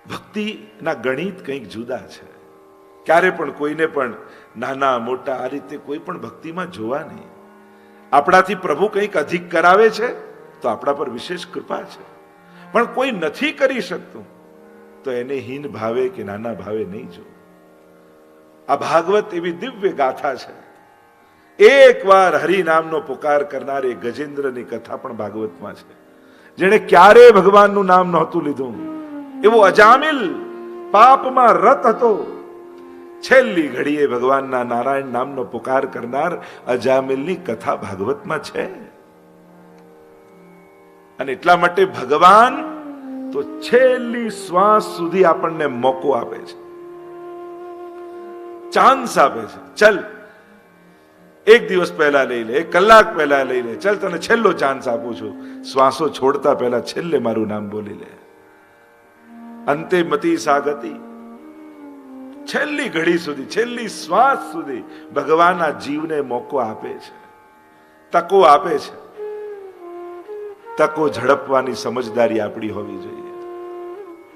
ભક્તિના ગણિત કંઈક જુદા છે. ક્યારે પણ કોઈને પણ નાના મોટા આ રીતે કોઈ પણ ભક્તિમાં જોવા નહીં. આપણાથી પ્રભુ કંઈક અધિક કરાવે છે તો આપણા પર વિશેષ કૃપા છે, પણ કોઈ નથી કરી શકતું તો એને હીન ભાવે કે નાના ભાવે નહીં જો. આ ભાગવત એવી દિવ્ય ગાથા છે. એક વાર હરિ નામનો પુકાર કરનાર એ ગજેન્દ્રની કથા પણ ભાગવતમાં છે. જેણે ક્યારે ભગવાનનું નામ નહોતું લીધું, એવો અજામિલ પાપમાં રત હતો, છેલ્લી ઘડીએ ભગવાનના નારાયણ નામનો પુકાર કરનાર અજામિલની કથા ભાગવતમાં છે. અને એટલા માટે ભગવાન તો છેલ્લી શ્વાસ સુધી આપણને મોકો આપે છે, ચાન્સ આપે છે. ચલ, એક દિવસ પહેલા લઈ લે, એક કલાક પહેલા લઈ લે, ચલ તને છેલ્લો ચાન્સ આપું છું. શ્વાસો છોડતા પહેલા છેલ્લે મારું નામ બોલી લે. અંતે મતિ સાગતી, છેલ્લી ઘડી સુધી, છેલ્લી શ્વાસ સુધી ભગવાન આ જીવને મોકો આપે છે, તકો આપે છે. તકો ઝડપવાની સમજદારી આપણી હોવી જોઈએ.